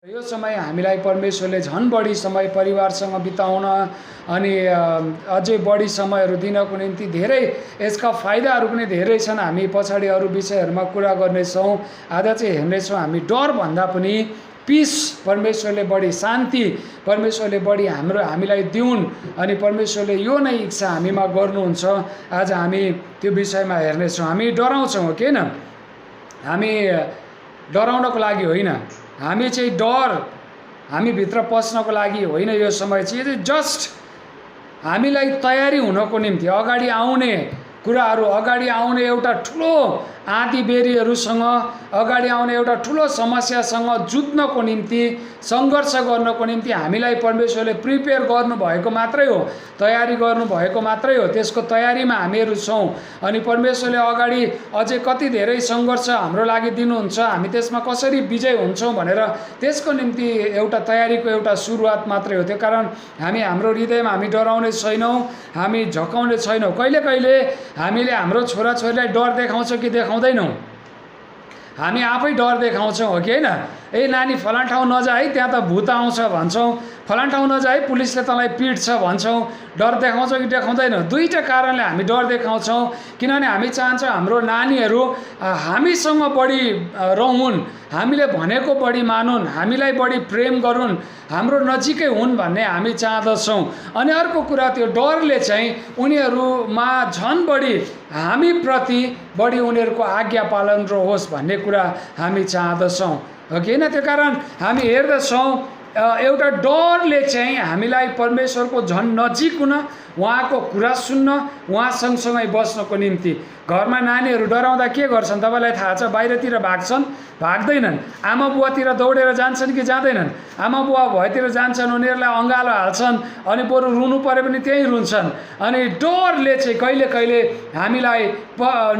यो समय हामीलाई परमेश्वरले झन् बढी समय परिवारसँग बिताउन अनि अझै बढी समयहरू दिनको निम्ति धेरै यसका फाइदाहरू पनि धेरै छन्। हामी पछाडि अरू विषयहरूमा कुरा गर्नेछौँ। आज चाहिँ हेर्नेछौँ हामी डरभन्दा पनि पिस, परमेश्वरले बढी शान्ति, परमेश्वरले बढी हामीलाई दिउन् अनि परमेश्वरले यो नै इच्छा हामीमा गर्नुहुन्छ। आज हामी त्यो विषयमा हेर्नेछौँ। हामी डराउँछौँ हो किन? हामी डराउनको लागि होइन, हामी चाहिँ डर हामीभित्र पस्नको लागि होइन। यो समय चाहिँ जस्ट हामीलाई तयारी हुनको निम्ति अगाडि आउने कुराहरू, अगाडि आउने एउटा ठुलो आँधी बेरीहरूसँग, अगाडि आउने एउटा ठुलो समस्यासँग जुझ्नको निम्ति, सङ्घर्ष गर्नको निम्ति हामीलाई परमेश्वरले प्रिपेयर गर्नुभएको मात्रै हो, तयारी गर्नुभएको मात्रै हो। त्यसको तयारीमा हामीहरू छौँ अनि परमेश्वरले अगाडि अझै कति धेरै सङ्घर्ष हाम्रो लागि दिनुहुन्छ, हामी त्यसमा कसरी विजय हुन्छौँ भनेर त्यसको निम्ति एउटा तयारीको एउटा सुरुवात मात्रै हो। त्यो कारण हामी हाम्रो हृदयमा हामी डराउने छैनौँ, हामी झकाउने छैनौँ। कहिले कहिले हामीले हाम्रो छोराछोरीलाई डर देखाउँछौँ कि देखाउँदैनौँ? हामी आफै डर देखाउँछौँ हो कि होइन? ए नानी फलान ठाउँ नजा है, त्यहाँ त भूत आउँछ भन्छौँ, फलान ठाउँ नजा है, पुलिसले तँलाई पिट्छ भन्छौँ। डर देखाउँछौँ कि देखाउँदैनौँ? दुईवटा कारणले हामी डर देखाउँछौँ। किनभने हामी चाहन्छौँ हाम्रो नानीहरू हामीसँग बढी रहून्, हामीले भनेको बढी मानुन्, हामीलाई बढी प्रेम गरून्, हाम्रो नजिकै हुन् भन्ने हामी चाहँदछौँ। अनि अर्को कुरा, त्यो डरले चाहिँ उनीहरूमा झन् बढी हामीप्रति बढी उनीहरूको आज्ञा पालन रहोस् भन्ने कुरा हामी चाहँदछौँ हो कि होइन? त्यो कारण हामी हेर्दछौँ एउटा डरले चाहिँ हामीलाई परमेश्वरको झन् नजिक हुन, उहाँको कुरा सुन्न, उहाँ सँगसँगै बस्नको निम्ति। घरमा नानीहरू डराउँदा के गर्छन् तपाईँलाई थाहा छ? बाहिरतिर भाग्छन्? भाग्दैनन्। आमा बुवातिर दौडेर जान्छन् कि जाँदैनन्? आमा बुवा भएतिर जान्छन्, उनीहरूलाई अँगालो हाल्छन् अनि बरु रुनु पऱ्यो भने त्यहीँ रुन्छन्। अनि डरले चाहिँ कहिले कहिले हामीलाई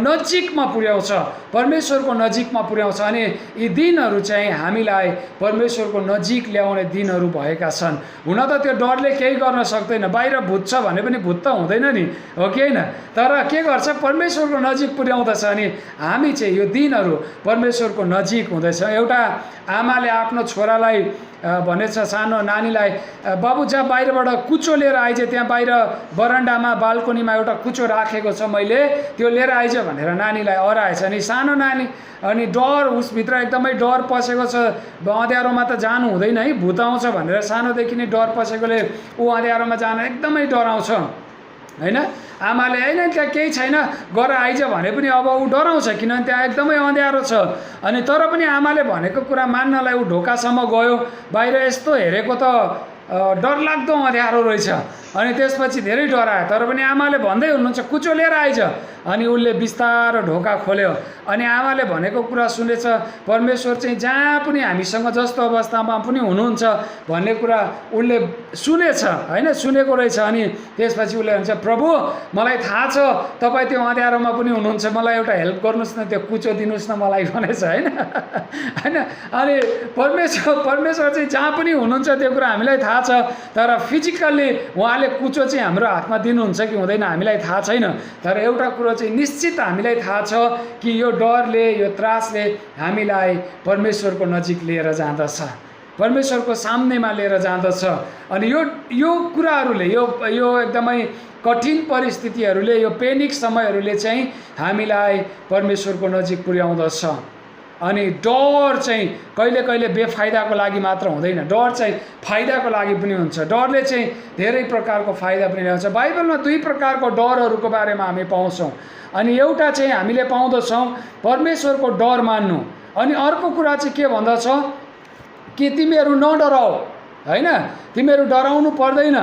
नजिकमा पुर्याउँछ, परमेश्वरको नजिकमा पुर्याउँछ। अनि यी दिनहरू चाहिँ हामीलाई परमेश्वरको नजिक ल्याउने दिनहरू भएका छन्। हुन त त्यो डरले केही गर्न सक्दैन, बाहिर भूत छ भने पनि भूत त हुँदैन नि हो कि होइन? तर के गर्छ? परमेश्वरको नजिक पुर्याउँदछ। अनि हामी चाहिँ यो दिनहरू परमेश्वरको नजिक हुँदैछ। एउटा आमाले आफ्नो छोरालाई भनेछ, सानो नानीलाई, बाबु जहाँ बाहिरबाट कुचो लिएर आइज, त्यहाँ बाहिर बरन्डामा बाल्कोनीमा एउटा कुचो राखेको छ, मैले त्यो लिएर आइज भनेर नानीलाई अराएछ। अनि सानो नानी, अनि डर उसभित्र एकदमै डर पसेको छ। अँध्यारोमा त जानु हुँदैन है, भूत आउँछ भनेर सानोदेखि नै डर पसेकोले ऊ अँध्यारोमा जान एकदमै डराउँछ होइन? आमाले होइन त्यहाँ केही छैन गर आइज भने पनि अब ऊ डराउँछ, किनभने त्यहाँ एकदमै अँध्यारो छ। अनि तर पनि आमाले भनेको कुरा मान्नलाई ऊ ढोकासम्म गयो, बाहिर यस्तो हेरेको त डरलाग्दो अँध्यारो रहेछ। अनि त्यसपछि धेरै डरायो, तर पनि आमाले भन्दै हुनुहुन्छ कुचो लिएर आइज। अनि उसले बिस्तारो ढोका खोल्यो अनि आमाले भनेको कुरा सुनेछ। परमेश्वर चाहिँ जहाँ पनि हामीसँग जस्तो अवस्थामा पनि हुनुहुन्छ भन्ने कुरा उसले सुनेछ होइन, सुनेको रहेछ। अनि त्यसपछि उसले भन्छ, प्रभु मलाई थाहा छ तपाईँ त्यो अँध्यारोमा पनि हुनुहुन्छ, मलाई एउटा हेल्प गर्नुहोस् न, त्यो कुचो दिनुहोस् न मलाई भनेछ होइन होइन? अनि परमेश्वर चाहिँ जहाँ पनि हुनुहुन्छ त्यो कुरा हामीलाई थाहा छ, तर फिजिकल्ली उहाँले कुचो चाहिँ हाम्रो हातमा दिनुहुन्छ कि हुँदैन हामीलाई थाहा छैन। तर एउटा कुरो चाहिँ निश्चित हामीलाई थाहा छ कि यो डरले, यो त्रासले हामीलाई परमेश्वरको नजिक लिएर जाँदछ, परमेश्वरको सामनेमा लिएर जाँदछ। अनि यो कुराहरूले, यो एकदमै कठिन परिस्थितिहरूले, यो पेनिक समयहरूले चाहिँ हामीलाई परमेश्वरको नजिक पुर्याउँदछ। अनि डर चाहिँ कहिले कहिले बेफाइदाको लागि मात्र हुँदैन, डर चाहिँ फाइदाको लागि पनि हुन्छ। डरले चाहिँ धेरै प्रकारको फाइदा पनि ल्याउँछ। बाइबलमा दुई प्रकारको डरहरूको बारेमा हामी पाउँछौँ। अनि एउटा चाहिँ हामीले पाउँदछौँ परमेश्वरको डर मान्नु, अनि अर्को कुरा चाहिँ के भन्दछ कि तिमीहरू नडराऊ होइन, तिमीहरू डराउनु पर्दैन।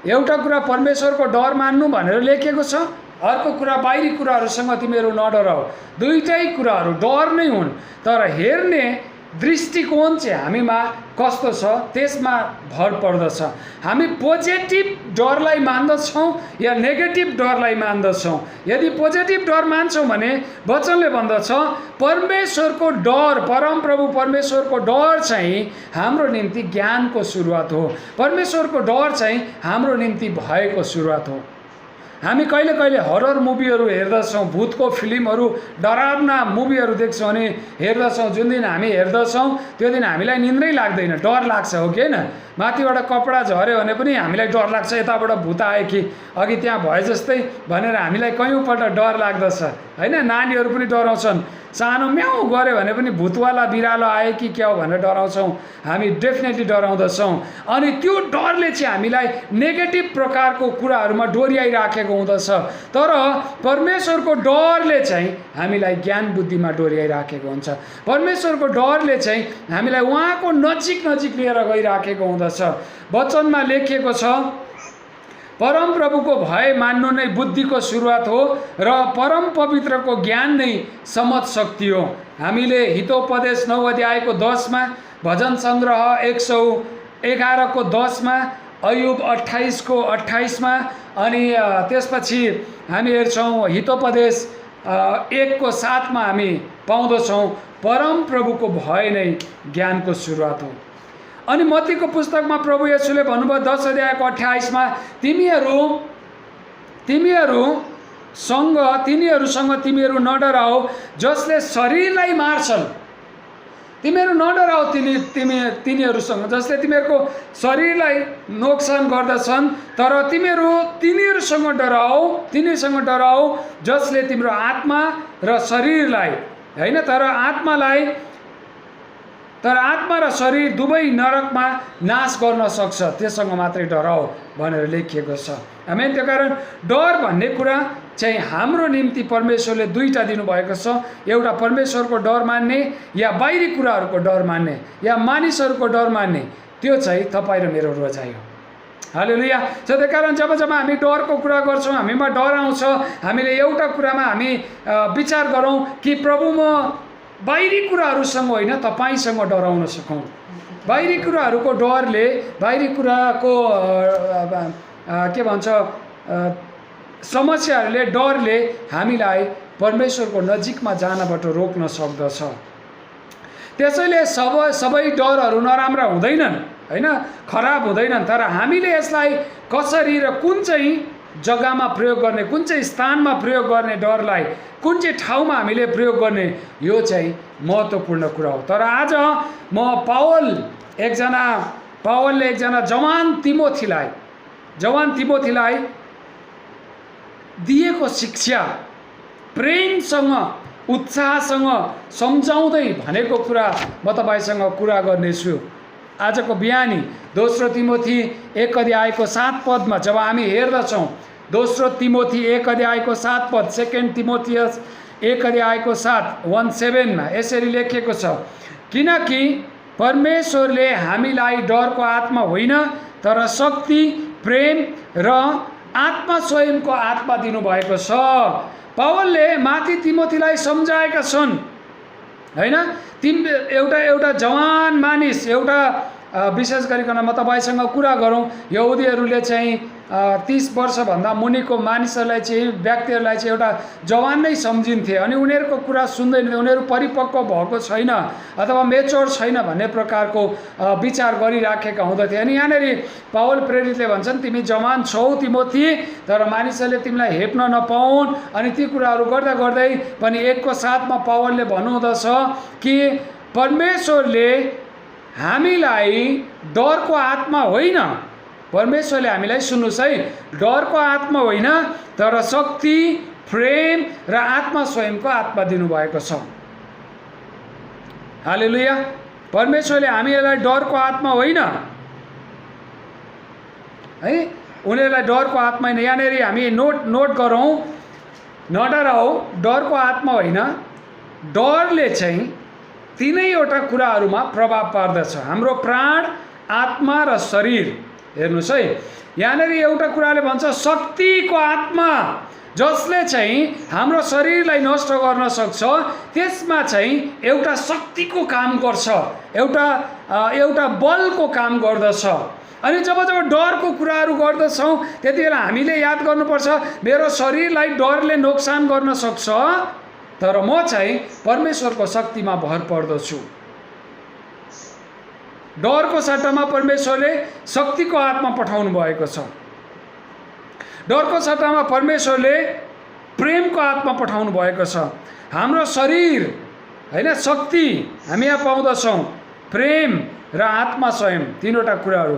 एउटा कुरा परमेश्वरको डर मान्नु भनेर लेखेको छ, अर्को कुरा बाहिरी कुराहरूसँग तिमीहरू नडराऊ। दुईटै कुराहरू डर नै हुन्, तर हेर्ने दृष्टिकोण चाहिँ हामीमा कस्तो छ त्यसमा भर पर्दछ। हामी पोजिटिभ डरलाई मान्दछौँ या नेगेटिभ डरलाई मान्दछौँ। यदि पोजिटिभ डर मान्छौँ भने वचनले भन्दछ परमेश्वरको डर, परमप्रभु परमेश्वरको डर चाहिँ हाम्रो निम्ति ज्ञानको सुरुवात हो, परमेश्वरको डर चाहिँ हाम्रो निम्ति भएको सुरुवात हो। हामी कहिले कहिले हरर मुभीहरू हेर्दछौँ, भूतको फिल्महरू, डरावना मुभीहरू देख्छौँ अनि हेर्दछौँ। जुन दिन हामी हेर्दछौँ त्यो दिन हामीलाई निन्द्रै लाग्दैन, डर लाग्छ, हो कि होइन? माथिबाट कपडा झऱ्यो भने पनि हामीलाई डर लाग्छ, यताबाट भूत आयो कि अघि त्यहाँ भए जस्तै भनेर हामीलाई कयौँपल्ट डर लाग्दछ, होइन? नानीहरू पनि डराउँछन्, सानो म्याउ गऱ्यो भने पनि भूतवाला बिरालो आयो कि क्या हो भनेर डराउँछौँ, हामी डेफिनेटली डराउँदछौँ। अनि त्यो डरले चाहिँ हामीलाई नेगेटिभ प्रकारको कुराहरूमा डोर्याइराखेको हुँदछ। तर परमेश्वरको डरले चाहिँ हामीलाई ज्ञान बुद्धिमा डोर्याइराखेको हुन्छ। परमेश्वरको डरले चाहिँ हामीलाई उहाँको नजिक नजिक लिएर गइराखेको हुँदछ। वचनमा लेखिएको छ, परमप्रभुको भय मान्नु नै बुद्धिको सुरुवात हो र परम पवित्रको ज्ञान नै समझ शक्ति हो। हामीले हितोपदेश 9 अध्यायको 10 मा, भजन सङ्ग्रह 111 को 10 मा, अयुब 28 को 28 मा, अनि त्यसपछि हामी हेर्छौँ हितोपदेश 1 को 7 मा हामी पाउँदछौँ परमप्रभुको भय नै ज्ञानको सुरुवात हो। अनि मत्तीको पुस्तकमा प्रभु येशूले भन्नुभयो 10 अध्यायको 28 मा, तिनीहरूसँग तिमीहरू नडराओ जसले शरीरलाई मार्छन्। तिमीहरू नडराओ तिनीहरूसँग जसले तिमीहरूको शरीरलाई नोक्सान गर्दछन्, तर तिनीहरूसँग डराओ जसले तिम्रो आत्मा र शरीरलाई, होइन, तर आत्मा र शरीर दुवै नरकमा नाश गर्न सक्छ, त्यससँग मात्रै डराओ भनेर लेखिएको छ। आमेन। त्यो कारण डर भन्ने कुरा चाहिँ हाम्रो निम्ति परमेश्वरले दुईटा दिनुभएको छ। एउटा परमेश्वरको डर मान्ने या बाहिरी कुराहरूको डर मान्ने या मानिसहरूको डर मान्ने, त्यो चाहिँ तपाईँ र मेरो रोजाइ हो। हालेलुया। त्यही कारण जब हामी डरको कुरा गर्छौँ, हामीमा डर आउँछ, हामीले एउटा कुरामा हामी विचार गरौँ कि प्रभु म बाहिरी कुराहरूसँग होइन तपाईसँग डराउन सकौँ। बाहिरी कुराहरूको डरले, बाहिरी कुराको के भन्छ समस्याहरूले, डरले हामीलाई परमेश्वरको नजिकमा जानबाट रोक्न सक्दछ। त्यसैले सबै डरहरू नराम्रा हुँदैनन्, होइन, खराब हुँदैनन्, तर हामीले यसलाई कसरी र कुन चाहिँ जग्गामा प्रयोग गर्ने, कुन चाहिँ स्थानमा प्रयोग गर्ने, डरलाई कुन चाहिँ ठाउँमा हामीले प्रयोग गर्ने, यो चाहिँ महत्त्वपूर्ण कुरा हो। तर आज म पावलले एकजना जवान तिमोथीलाई दिएको शिक्षा, प्रेमसँग उत्साहसँग सम्झाउँदै भनेको कुरा म तपाईसँग कुरा गर्नेछु। आजको बिहानी 2 तिमोथी 1 अध्यायको 7 पदमा जब हामी हेर्दछौँ, 2 तिमोथी 1 अध्यायको 7 पद, 2 तिमोथियस 1 अध्यायको 7:17 मा यसरी लेखिएको छ, किनकि परमेश्वरले हामीलाई डरको आत्मा होइन तर शक्ति, प्रेम र आत्मा स्वयंको आत्मा दिनुभएको छ। पावलले माथि तिमोथीलाई सम्झाएका छन्, होइन? एउटा जवान मानिस, एउटा विशेष गरिकन म तपाईसँग कुरा गरौँ, यहुदीहरूले चाहिँ 30 वर्षभन्दा मुनिको मानिसहरूलाई चाहिँ, व्यक्तिहरूलाई चाहिँ एउटा जवान नै सम्झिन्थे अनि उनीहरूको कुरा सुन्दैनथे, उनीहरू परिपक्व भएको छैन अथवा मेच्योर छैन भन्ने प्रकारको विचार गरिराखेका हुँदथे। अनि यहाँनिर पावल प्रेरितले भन्छन्, तिमी जवान छौ तिमोथी, तर मानिसहरूले तिमीलाई हेप्न नपाउन्। अनि ती कुराहरू गर्दा गर्दै पनि 1:7 मा पावलले भन्नुहुँदछ कि परमेश्वरले हामीलाई डरको आत्मा होइन, परमेश्वरले हामीलाई, सुन्नुहोस् है, डरको आत्मा होइन तर शक्ति, प्रेम र आत्मा स्वयंको आत्मा दिनुभएको छ। हालेलुया। परमेश्वरले हामीलाई डरको आत्मा होइन, है, उनीहरूलाई डरको आत्मा होइन। यहाँनिर हामी नोट गरौँ, नडराओ, डरको आत्मा होइन। डरले चाहिँ तीनैवटा कुराहरूमा प्रभाव पार्दछ, हाम्रो प्राण, आत्मा र शरीर। हेर्नुहोस् है, यहाँनिर एउटा कुराले भन्छ शक्तिको आत्मा, जसले चाहिँ हाम्रो शरीरलाई नष्ट गर्न सक्छ। त्यसमा चाहिँ एउटा शक्तिको काम गर्छ, एउटा बलको काम गर्दछ। अनि जब डरको कुराहरू गर्दछौँ त्यति बेला हामीले याद गर्नुपर्छ, मेरो शरीरलाई डरले नोक्सान गर्न सक्छ, तर म चाहिँ परमेश्वरको शक्तिमा भर पर्दछु। डरको सट्टामा परमेश्वरले शक्तिको आत्मा पठाउनु भएको छ। डरको सट्टामा परमेश्वरले प्रेमको आत्मा पठाउनु भएको छ। हाम्रो शरीर होइन शक्ति हामी यहाँ पाउँदछौँ, प्रेम र आत्मा स्वयं, तीनवटा कुराहरू।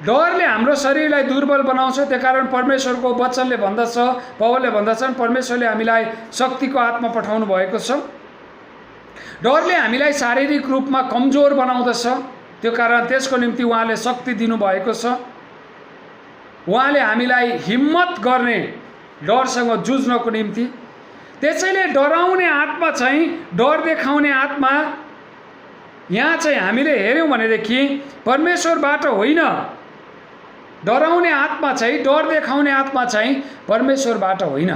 डरले हाम्रो शरीरलाई दुर्बल बनाउँछ, त्यही कारण परमेश्वरको वचनले भन्दछ, पौलले भन्दछन् परमेश्वरले हामीलाई शक्तिको आत्मा पठाउनु भएको छ। डरले हामीलाई शारीरिक रूपमा कमजोर बनाउँदछ, त्यो कारण त्यसको निम्ति उहाँले शक्ति दिनुभएको छ। उहाँले हामीलाई हिम्मत गर्ने डरसँग जुझ्नको निम्ति। त्यसैले डराउने आत्मा चाहिँ, डर देखाउने आत्मा यहाँ चाहिँ हामीले हेऱ्यौँ भनेदेखि परमेश्वरबाट होइन। डराउने आत्मा चाहिँ, डर देखाउने आत्मा चाहिँ परमेश्वरबाट होइन।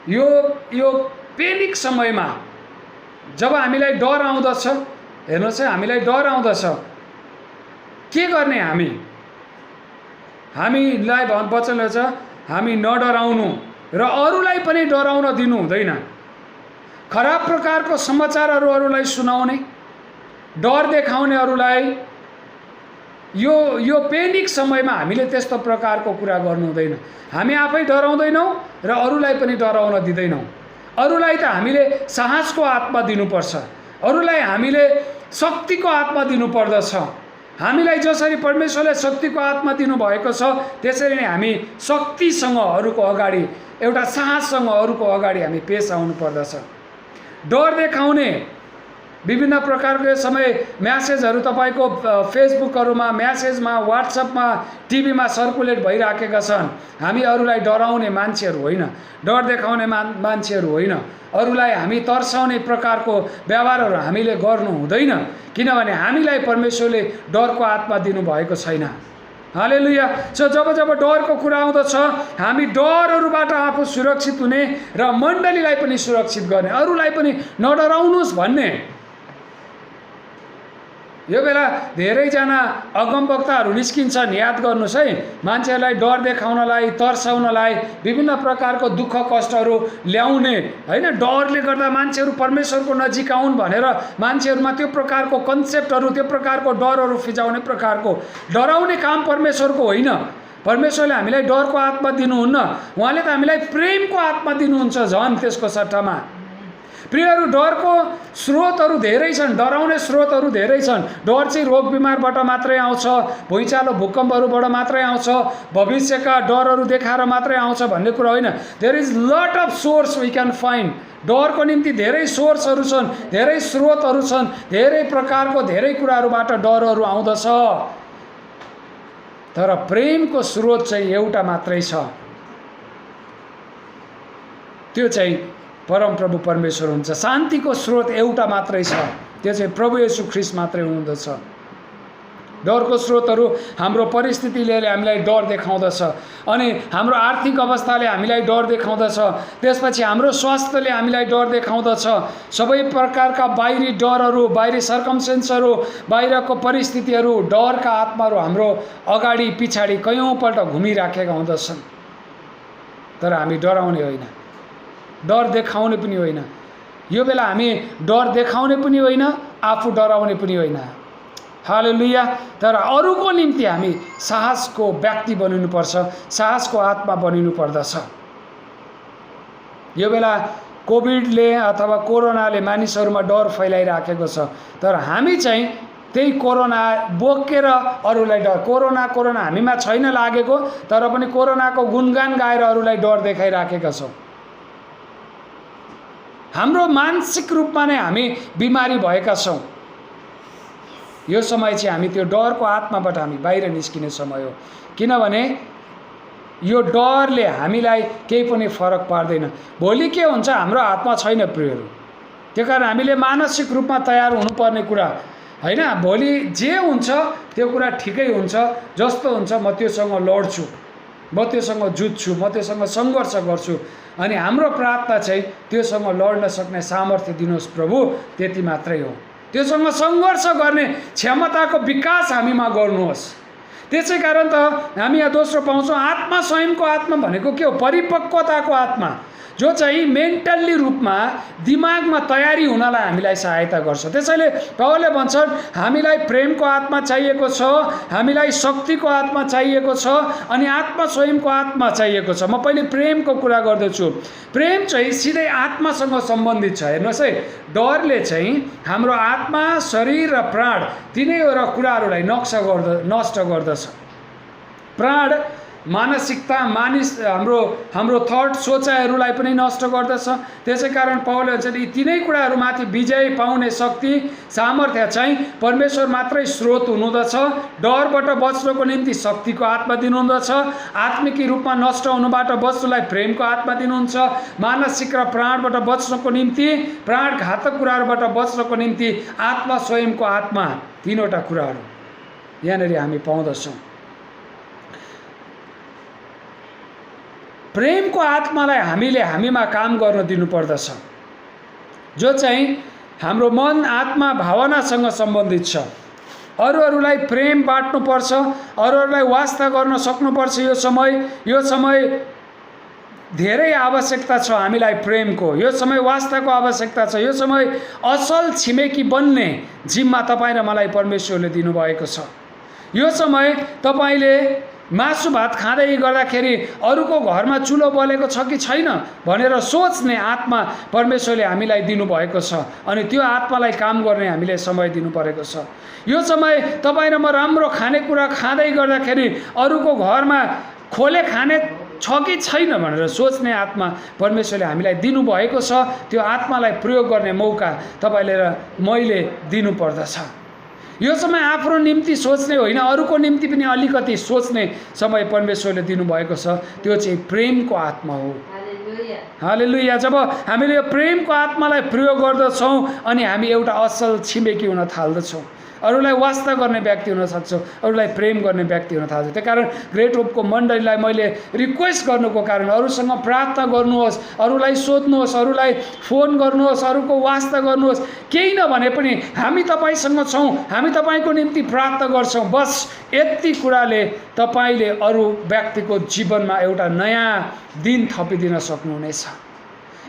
यो पेनिक समयमा जब हामीलाई डर आउँदछ, हेर्नुहोस् है, हामीलाई डर आउँदछ, के गर्ने हामीलाई वचनले छ हामी नडराउनु र अरूलाई पनि डराउन दिनु हुँदैन। खराब प्रकारको समाचारहरू अरूलाई सुनाउने, डर देखाउने अरूलाई, यो पेनिक समयमा हामीले त्यस्तो प्रकारको कुरा गर्नु हुँदैन। हामी आफै डराउँदैनौँ र अरूलाई पनि डराउन दिँदैनौँ। अरूलाई त हामीले साहसको आत्मा दिनुपर्छ, अरूलाई हामीले शक्तिको आत्मा दिनुपर्दछ। हामीलाई जसरी परमेश्वरले शक्तिको आत्मा दिनुभएको छ, त्यसरी नै हामी शक्तिसँग अरूको अगाडि, एउटा साहससँग अरूको अगाडि हामी पेश आउनु पर्दछ। डर देखाउने विभिन्न प्रकारको समय म्यासेजहरू तपाईँको फेसबुकहरूमा, म्यासेजमा, व्हाट्सएपमा, टिभीमा सर्कुलेट भइराखेका छन्। हामी अरूलाई डराउने मान्छेहरू होइन, डर देखाउने मान्छेहरू होइन। अरूलाई हामी तर्साउने प्रकारको व्यवहारहरू हामीले गर्नु हुँदैन, किनभने हामीलाई परमेश्वरले डरको आत्मा दिनुभएको छैन। हालेलुया। जब डरको कुरा आउँदछ, हामी डरहरूबाट आफू सुरक्षित हुने र मण्डलीलाई पनि सुरक्षित गर्ने, अरूलाई पनि नडराउनुहोस् भन्ने। यो बेला धेरैजना अगमवक्ताहरू निस्किन्छन्, याद गर्नुहोस् है, मान्छेहरूलाई डर देखाउनलाई, तर्साउनलाई, विभिन्न प्रकारको दुःख कष्टहरू ल्याउने होइन। डरले गर्दा मान्छेहरू परमेश्वरको नजिक आउन् भनेर मान्छेहरूमा त्यो प्रकारको कन्सेप्टहरू, त्यो प्रकारको डरहरू फिजाउने प्रकारको डराउने काम परमेश्वरको होइन। परमेश्वरले हामीलाई डरको आत्मा दिनुहुन्न, उहाँले त हामीलाई प्रेमको आत्मा दिनुहुन्छ झन् त्यसको सट्टामा। प्रियहरू, डरको स्रोतहरू धेरै छन्, डराउने स्रोतहरू धेरै छन्। डर चाहिँ रोग बिमारबाट मात्रै आउँछ, भुइँचालो भूकम्पहरूबाट मात्रै आउँछ, भविष्यका डरहरू देखाएर मात्रै आउँछ भन्ने कुरा होइन। There is lot of source we can find. डरको निम्ति धेरै सोर्सहरू छन्, धेरै स्रोतहरू छन्, धेरै प्रकारको धेरै कुराहरूबाट डरहरू आउँदछ। तर प्रेमको स्रोत चाहिँ एउटा मात्रै छ, त्यो चाहिँ परमप्रभु परमेश्वर हुन्छ। शान्तिको स्रोत एउटा मात्रै छ, त्यो चाहिँ प्रभु येशू ख्रीष्ट मात्रै हुँदछ। डरको स्रोतहरू हाम्रो परिस्थितिले हामीलाई डर देखाउँदछ, अनि हाम्रो आर्थिक अवस्थाले हामीलाई डर देखाउँदछ, त्यसपछि हाम्रो स्वास्थ्यले हामीलाई डर देखाउँदछ। सबै प्रकारका बाहिरी डरहरू, बाहिरी सर्कमस्टेन्सहरू, बाहिरको परिस्थितिहरू, डरका आत्माहरू हाम्रो अगाडि पछाडि कयौँपल्ट घुमिराखेका हुँदछन्। तर हामी डराउने होइन, डर देखाउने पनि होइन। यो बेला हामी डर देखाउने पनि होइन, आफू डराउने पनि होइन। हालेलुया। तर अरूको निम्ति हामी साहसको व्यक्ति बनिनुपर्छ, साहसको आत्मा बनिनु पर्दछ। यो बेला कोभिडले अथवा कोरोनाले मानिसहरूमा डर फैलाइराखेको छ, तर हामी चाहिँ त्यही कोरोना बोकेर अरूलाई डर, कोरोना हामीमा छैन लागेको, तर पनि कोरोनाको गुणगान गाएर अरूलाई डर देखाइराखेका छौँ। हाम्रो मानसिक रूपमा नै हामी बिमारी भएका छौँ। यो समय चाहिँ हामी त्यो डरको आत्माबाट हामी बाहिर निस्किने समय हो, किनभने यो डरले हामीलाई केही पनि फरक पार्दैन। भोलि के हुन्छ हाम्रो हातमा छैन प्रियहरू। त्यो कारण हामीले मानसिक रूपमा तयार हुनुपर्ने कुरा होइन। भोलि जे हुन्छ त्यो कुरा ठिकै हुन्छ, जस्तो हुन्छ म त्योसँग लड्छु, म त्योसँग जुझ्छु, म त्योसँग सङ्घर्ष गर्छु। अनि हाम्रो प्रार्थना चाहिँ त्योसँग लड्न सक्ने सामर्थ्य दिनुहोस् प्रभु, त्यति मात्रै हो। त्योसँग सङ्घर्ष गर्ने क्षमताको विकास हामीमा गर्नुहोस्। त्यसै कारण त हामी यहाँ दोस्रो पाउँछौँ, आत्मा स्वयंको आत्मा भनेको के हो? परिपक्वताको आत्मा। जो चाहिँ मेन्टल्ली रूपमा दिमागमा तयारी हुनलाई हामीलाई सहायता गर्छ। त्यसैले पौलले भन्छन् हामीलाई प्रेमको आत्मा चाहिएको छ, हामीलाई शक्तिको आत्मा चाहिएको छ, अनि आत्मा स्वयंको आत्मा चाहिएको छ। म पहिले प्रेमको कुरा गर्दछु। प्रेम चाहिँ सिधै आत्मासँग सम्बन्धित छ। हेर्नुहोस् है, डरले चाहिँ हाम्रो आत्मा, शरीर र प्राण तिनैवटा कुराहरूलाई नष्ट गर्दछ। प्राण मानसिकता, हाम्रो थट, सोचाइहरूलाई पनि नष्ट गर्दछ। त्यसै कारण पौलले भन्छ यी तिनै कुराहरूमाथि विजय पाउने शक्ति, सामर्थ्य चाहिँ परमेश्वर मात्रै स्रोत हुनुहुँदछ। डरबाट बच्नको निम्ति शक्तिको आत्मा दिनुहुँदछ, आत्मिक रूपमा नष्ट हुनुबाट बच्नुलाई प्रेमको आत्मा दिनुहुन्छ, मानसिक र प्राणबाट बच्नको निम्ति, प्राणघातक कुराहरूबाट बच्नको निम्ति आत्मा स्वयंको आत्मा। तीनवटा कुराहरू यहाँनिर हामी पाउँदछौँ। प्रेमको आत्मालाई हामीमा काम गर्न दिनुपर्दछ, जो चाहिँ हाम्रो मन, आत्मा, भावनासँग सम्बन्धित छ। अरूहरूलाई प्रेम बाँड्नुपर्छ, अरूहरूलाई वास्ता गर्न सक्नुपर्छ। यो समय धेरै आवश्यकता छ हामीलाई प्रेमको, यो समय वास्ताको आवश्यकता छ। यो समय असल छिमेकी बन्ने जिम्मा तपाईँ र मलाई परमेश्वरले दिनुभएको छ। यो समय तपाईँले मासु भात खाँदै गर्दाखेरि अरूको घरमा चुलो बलेको छ कि छैन भनेर सोच्ने आत्मा परमेश्वरले हामीलाई दिनुभएको छ, अनि त्यो आत्मालाई काम गर्ने हामीले समय दिनु परेको छ। यो समय तपाईँ र म राम्रो खानेकुरा खाँदै गर्दाखेरि अरूको घरमा खोले खाने छ कि छैन भनेर सोच्ने आत्मा परमेश्वरले हामीलाई दिनुभएको छ। त्यो आत्मालाई प्रयोग गर्ने मौका तपाईँले र मैले दिनुपर्दछ। यो समय आफ्नो निम्ति सोच्ने होइन, अरूको निम्ति पनि अलिकति सोच्ने समय परमेश्वरले दिनुभएको छ। त्यो चाहिँ प्रेमको आत्मा हो। हालेलुया। जब हामीले यो प्रेमको आत्मालाई प्रयोग गर्दछौँ अनि हामी एउटा असल छिमेकी हुन थाल्दछौँ, अरूलाई वास्ता गर्ने व्यक्ति हुन सक्छौँ, अरूलाई प्रेम गर्ने व्यक्ति हुन थाल्छ। त्यही कारण ग्रेट होपको मण्डलीलाई मैले रिक्वेस्ट गर्नुको कारण अरूसँग प्रार्थना गर्नुहोस्, अरूलाई सोध्नुहोस्, अरूलाई फोन गर्नुहोस्, अरूको वास्ता गर्नुहोस्। केही नभने पनि हामी तपाईँसँग छौँ, हामी तपाईँको निम्ति प्रार्थना गर्छौँ। बस यति कुराले तपाईँले अरू व्यक्तिको जीवनमा एउटा नयाँ दिन थपिदिन सक्नुहुनेछ,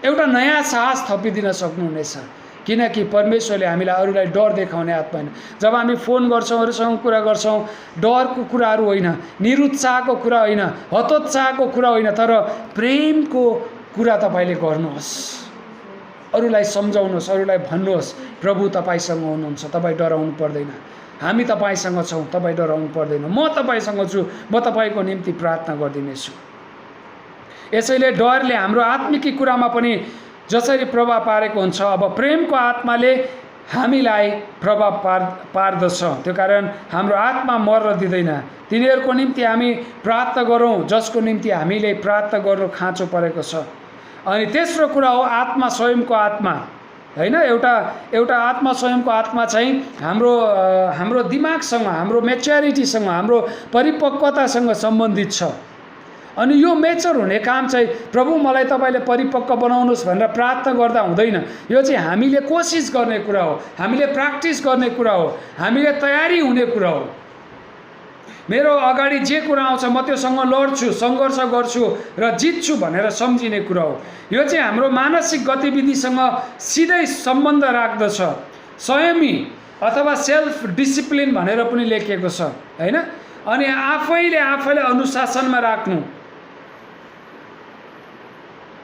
एउटा नयाँ साहस थपिदिन सक्नुहुनेछ। किनकि परमेश्वरले हामीलाई अरूलाई डर देखाउने आत्मा होइन। जब हामी फोन गर्छौँ, अरूसँग कुरा गर्छौँ, डरको कुराहरू होइन, निरुत्साहको कुरा होइन, हतोत्साहको कुरा होइन, तर प्रेमको कुरा तपाईँले गर्नुहोस्। अरूलाई सम्झाउनुहोस्, अरूलाई भन्नुहोस् प्रभु तपाईँसँग हुनुहुन्छ, तपाईँ डराउनु पर्दैन, हामी तपाईँसँग छौँ, तपाईँ डराउनु पर्दैन, म तपाईँसँग छु, म तपाईँको निम्ति प्रार्थना गरिदिनेछु। यसैले डरले हाम्रो आत्मिकी कुरामा पनि जसरी प्रभाव पारेको हुन्छ, अब प्रेमको आत्माले हामीलाई प्रभाव पार्दछ। त्यो कारण हाम्रो आत्मा मर्न दिँदैन। तिनीहरूको निम्ति हामी प्रार्थना गरौँ जसको निम्ति हामीले प्रार्थना गर्नु खाँचो परेको छ। अनि तेस्रो कुरा हो आत्मा स्वयंको आत्मा, होइन। एउटा आत्मा स्वयंको आत्मा चाहिँ हाम्रो दिमागसँग, हाम्रो मेच्योरिटीसँग, हाम्रो परिपक्वतासँग सम्बन्धित छ। अनि यो मेचर हुने काम चाहिँ प्रभु मलाई तपाईँले परिपक्व बनाउनुहोस् भनेर प्रार्थना गर्दा हुँदैन। यो चाहिँ हामीले कोसिस गर्ने कुरा हो, हामीले प्र्याक्टिस गर्ने कुरा हो, हामीले तयारी हुने कुरा हो। मेरो अगाडि जे कुरा आउँछ म त्योसँग लड्छु, सङ्घर्ष गर्छु र जित्छु भनेर सम्झिने कुरा हो। यो चाहिँ हाम्रो मानसिक गतिविधिसँग सिधै सम्बन्ध राख्दछ। संयमी अथवा सेल्फ डिसिप्लिन भनेर पनि लेखिएको छ, होइन। अनि आफैले अनुशासनमा राख्नु,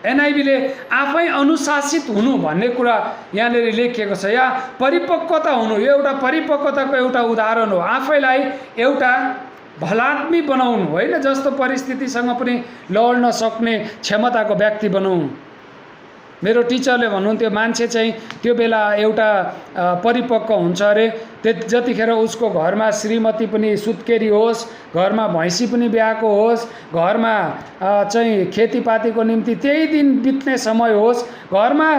एनआइबीले आफै अनुशासित हुनु भन्ने कुरा यहाँनिर लेखिएको छ। या परिपक्वता हुनु, यो एउटा परिपक्वताको एउटा उदाहरण हो। आफैलाई एउटा भलाद्मी बनाउनु, होइन, जस्तो परिस्थितिसँग पनि लड्न सक्ने क्षमताको व्यक्ति बनाउनु। मेरो टिचरले भन्नुहुन्थ्यो मान्छे चाहिँ त्यो बेला एउटा परिपक्व हुन्छ अरे जतिखेर उसको घरमा श्रीमती पनि सुत्केरी होस्, घरमा भैँसी पनि ब्याएको होस्, घरमा चाहिँ खेतीपातीको निम्ति त्यही दिन बित्ने समय होस्, घरमा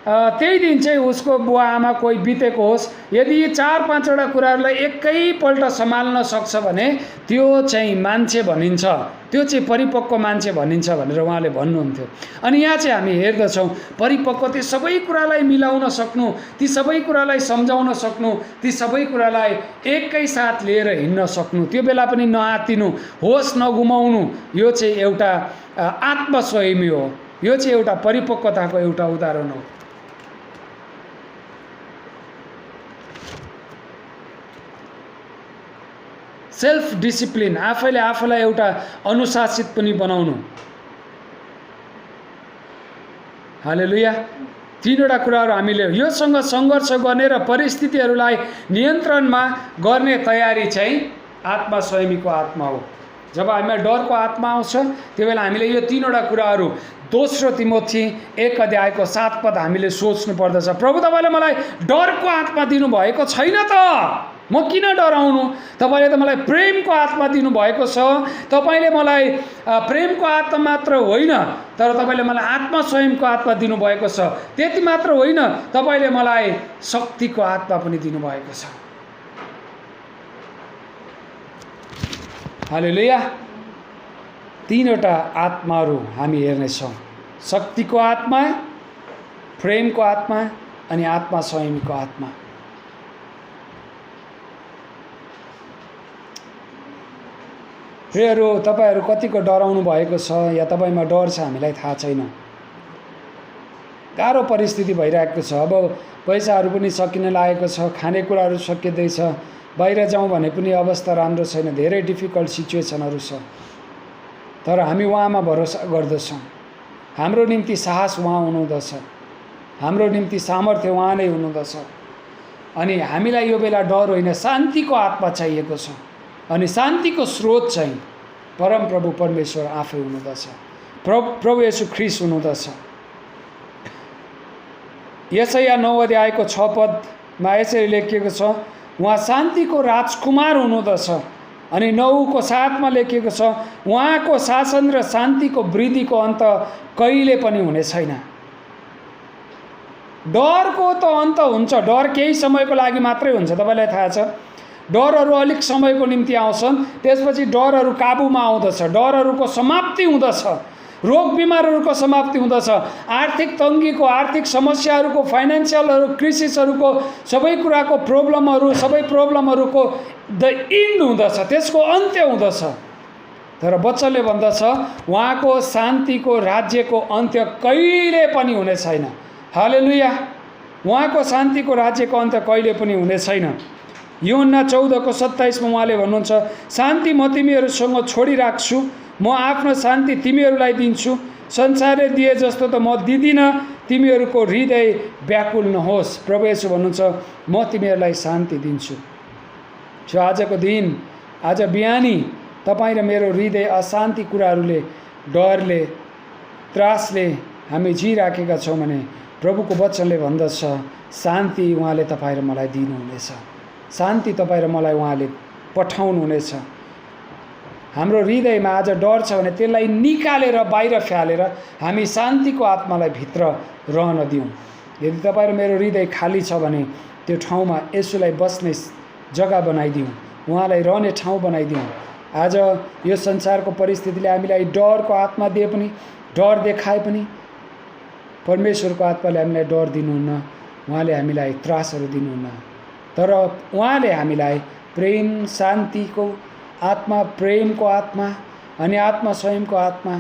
त्यही दिन चाहिँ उसको बुवा आमा कोही बितेको होस्। यदि यी 4-5वटा कुराहरूलाई एकैपल्ट सम्हाल्न सक्छ भने त्यो चाहिँ मान्छे भनिन्छ, त्यो चाहिँ परिपक्व मान्छे भनिन्छ भनेर उहाँले भन्नुहुन्थ्यो। अनि यहाँ चाहिँ हामी हेर्दछौँ परिपक्व ती सबै कुरालाई मिलाउन सक्नु, ती सबै कुरालाई सम्झाउन सक्नु, ती सबै कुरालाई एकैसाथ लिएर हिँड्न सक्नु, त्यो बेला पनि नआत्तिनु, होस नगुमाउनु, यो चाहिँ एउटा आत्मस्वयमी हो। यो चाहिँ एउटा परिपक्वताको एउटा उदाहरण हो। सेल्फ डिसिप्लिन, आफैले आफूलाई एउटा अनुशासित पनि बनाउनु। हालेलुया। तीनवटा कुराहरू हामीले योसँग सङ्घर्ष गर्ने र परिस्थितिहरूलाई नियन्त्रणमा गर्ने तयारी चाहिँ आत्मा संयमीको आत्मा हो। जब हामीमा डरको आत्मा आउँछ त्यो बेला हामीले यो तीनवटा कुराहरू दोस्रो तिमोथी 1:7 हामीले सोच्नु पर्दछ। प्रभु तपाईँले मलाई डरको आत्मा दिनुभएको छैन त, म किन डराउनु? तपाईँले त मलाई प्रेमको आत्मा दिनुभएको छ। तपाईँले मलाई प्रेमको आत्मा मात्र होइन तर तपाईँले मलाई आत्मा संयमको आत्मा दिनुभएको छ। त्यति मात्र होइन, तपाईँले मलाई शक्तिको आत्मा पनि दिनुभएको छ। हालेलुया। तीनवटा आत्माहरू हामी हेर्नेछौँ, शक्तिको आत्मा, प्रेमको आत्मा अनि आत्मा संयमीको आत्मा। प्रियहरू, तपाईँहरू कतिको डराउनु भएको छ या तपाईँमा डर छ हामीलाई थाहा छैन। गाह्रो परिस्थिति भइरहेको छ। अब पैसाहरू पनि सकिन लागेको छ, खानेकुराहरू सकिँदैछ, बाहिर जाउँ भने पनि अवस्था राम्रो छैन, धेरै डिफिकल्ट सिचुएसनहरू छ। तर हामी उहाँमा भरोसा गर्दछौँ। हाम्रो निम्ति साहस उहाँ हुनुहुँदछ, हाम्रो निम्ति सामर्थ्य उहाँ नै हुनुहुँदछ। अनि हामीलाई यो बेला डर होइन, शान्तिको आत्मा चाहिएको छ। अनि शान्तिको स्रोत चाहिँ परमप्रभु परमेश्वर आफै हुनुहुँदछ, प्रभु येशू ख्रीष्ट हुनुहुँदछ। यशाया 9:6 यसरी लेखिएको छ, उहाँ शान्तिको राजकुमार हुनुहुँदछ। अनि 9:7 लेखिएको छ, उहाँको शासन र शान्तिको वृद्धिको अन्त कहिले पनि हुने छैन। डरको त अन्त हुन्छ, डर केही समयको लागि मात्रै हुन्छ। तपाईँलाई थाहा छ, डरहरू अलिक समयको निम्ति आउँछन्, त्यसपछि डरहरू काबुमा आउँदछ, डरहरूको समाप्ति हुँदछ, रोग बिमारहरूको समाप्ति हुँदछ, आर्थिक तङ्गीको, आर्थिक समस्याहरूको, फाइनेन्सियलहरू, क्रिसिसहरूको, सबै कुराको प्रब्लमहरू, सबै प्रब्लमहरूको द इन्ड हुँदछ, त्यसको अन्त्य हुँदछ। तर वचनले भन्दछ उहाँको शान्तिको राज्यको अन्त्य कहिले पनि हुने छैन। हालेलुया। उहाँको शान्तिको राज्यको अन्त्य कहिले पनि हुने छैन। यूहन्ना 14:27 उहाँले भन्नुहुन्छ, शान्ति म तिमीहरूसँग छोडिराख्छु, म आफ्नो शान्ति तिमीहरूलाई दिन्छु, संसारले दिए जस्तो त म दिँदिनँ, तिमीहरूको हृदय व्याकुल नहोस्। प्रभु येशू भन्नुहुन्छ, म तिमीहरूलाई शान्ति दिन्छु। सो आजको दिन, आज बिहानी तपाईँ र मेरो हृदय अशान्ति कुराहरूले, डरले, त्रासले हामी जिराखेका छौँ भने प्रभुको वचनले भन्दछ शान्ति उहाँले तपाईँ र मलाई दिनुहुनेछ, शान्ति तपाईँ र मलाई उहाँले पठाउनुहुनेछ। हाम्रो हृदयमा आज डर छ भने त्यसलाई निकालेर बाहिर फ्यालेर हामी शान्तिको आत्मालाई भित्र रहन दिउँ। यदि तपाईँ र मेरो हृदय खाली छ भने त्यो ठाउँमा येशूलाई बस्ने जग्गा बनाइदिउँ, उहाँलाई रहने ठाउँ बनाइदिउँ। आज यो संसारको परिस्थितिले हामीलाई डरको आत्मा दिए पनि, डर देखाए पनि परमेश्वरको आत्माले हामीलाई डर दिनुहुन्न, उहाँले हामीलाई त्रासहरू दिनुहुन्न। तर उहाँले हामीलाई प्रेम, शान्तिको आत्मा, प्रेमको आत्मा अनि आत्मा संयमको आत्मा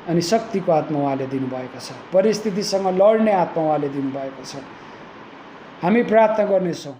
अनि शक्तिको आत्मा उहाँले दिनुभएको छ। परिस्थितिसँग लड्ने आत्मा उहाँले दिनुभएको छ। हामी प्रार्थना गर्नेछौँ।